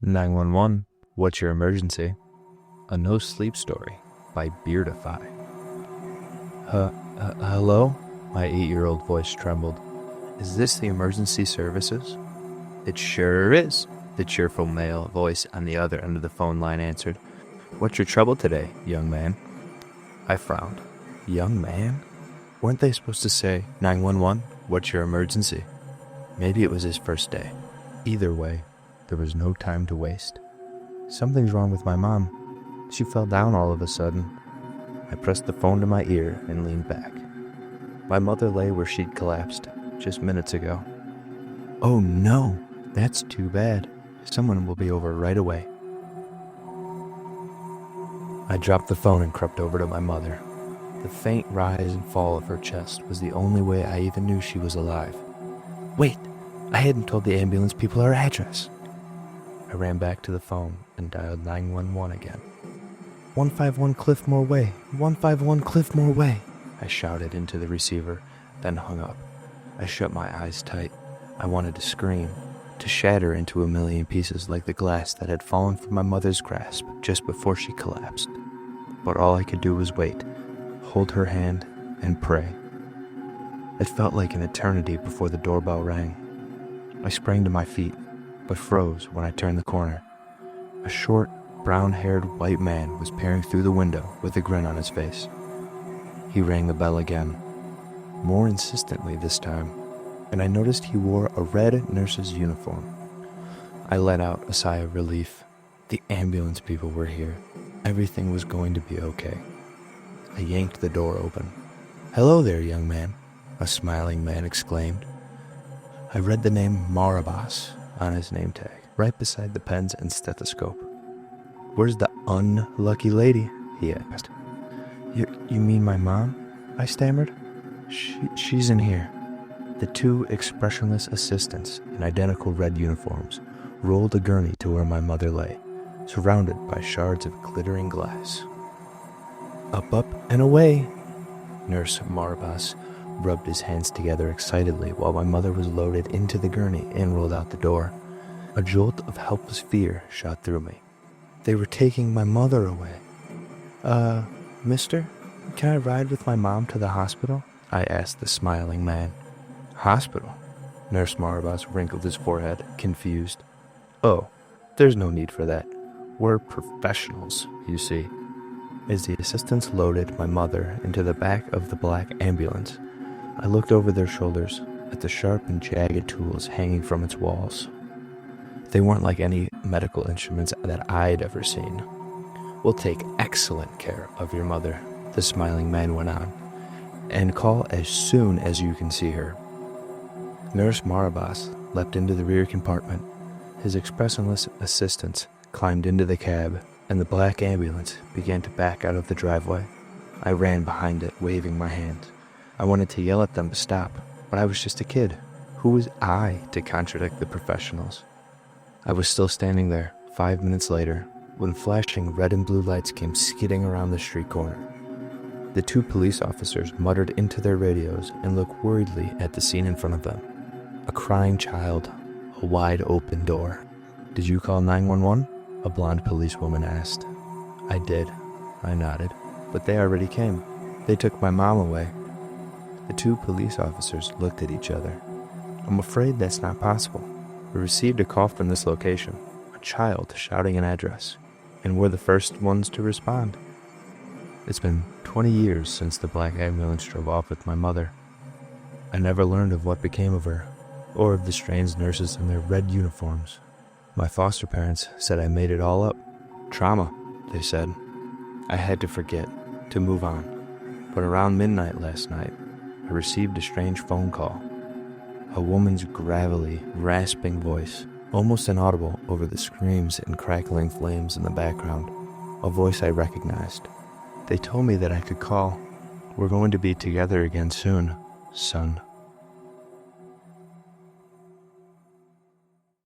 911, what's your emergency? A NoSleep Story by Beardify. Hello? My 8-year-old voice trembled. Is this the emergency services? It sure is, the cheerful male voice on the other end of the phone line answered. What's your trouble today, young man? I frowned. Young man? Weren't they supposed to say, 911, what's your emergency? Maybe it was his first day. Either way, there was no time to waste. Something's wrong with my mom. She fell down all of a sudden. I pressed the phone to my ear and leaned back. My mother lay where she'd collapsed just minutes ago. Oh no, that's too bad. Someone will be over right away. I dropped the phone and crept over to my mother. The faint rise and fall of her chest was the only way I even knew she was alive. Wait, I hadn't told the ambulance people our address. I ran back to the phone and dialed 911 again. 151 Cliffmore Way, 151 Cliffmore Way, I shouted into the receiver, then hung up. I shut my eyes tight. I wanted to scream, to shatter into a million pieces like the glass that had fallen from my mother's grasp just before she collapsed. But all I could do was wait, hold her hand, and pray. It felt like an eternity before the doorbell rang. I sprang to my feet, but froze when I turned the corner. A short, brown-haired white man was peering through the window with a grin on his face. He rang the bell again, more insistently this time, and I noticed he wore a red nurse's uniform. I let out a sigh of relief. The ambulance people were here. Everything was going to be okay. I yanked the door open. Hello there, young man, a smiling man exclaimed. I read the name Marabas on his name tag, right beside the pens and stethoscope. Where's the unlucky lady? He asked. You mean my mom? I stammered. She's in here. The two expressionless assistants in identical red uniforms rolled a gurney to where my mother lay, surrounded by shards of glittering glass. Up, and away. Nurse Marabas rubbed his hands together excitedly while my mother was loaded into the gurney and rolled out the door. A jolt of helpless fear shot through me. They were taking my mother away. Mister, can I ride with my mom to the hospital? I asked the smiling man. Hospital? Nurse Marabas wrinkled his forehead, confused. Oh, there's no need for that. We're professionals, you see. As the assistants loaded my mother into the back of the black ambulance, I looked over their shoulders at the sharp and jagged tools hanging from its walls. They weren't like any medical instruments that I'd ever seen. We'll take excellent care of your mother, the smiling man went on, and call as soon as you can see her. Nurse Marabas leapt into the rear compartment. His expressionless assistants climbed into the cab, and the black ambulance began to back out of the driveway. I ran behind it, waving my hands. I wanted to yell at them to stop, but I was just a kid. Who was I to contradict the professionals? I was still standing there 5 minutes later when flashing red and blue lights came skidding around the street corner. The two police officers muttered into their radios and looked worriedly at the scene in front of them. A crying child, a wide open door. Did you call 911? A blonde policewoman asked. I did, I nodded, but they already came. They took my mom away. The two police officers looked at each other. I'm afraid that's not possible. We received a call from this location, a child shouting an address, and we're the first ones to respond. It's been 20 years since the black ambulance drove off with my mother. I never learned of what became of her, or of the strange nurses in their red uniforms. My foster parents said I made it all up. Trauma, they said. I had to forget, to move on. But around midnight last night, I received a strange phone call. A woman's gravelly, rasping voice, almost inaudible over the screams and crackling flames in the background. A voice I recognized. They told me that I could call. We're going to be together again soon, son.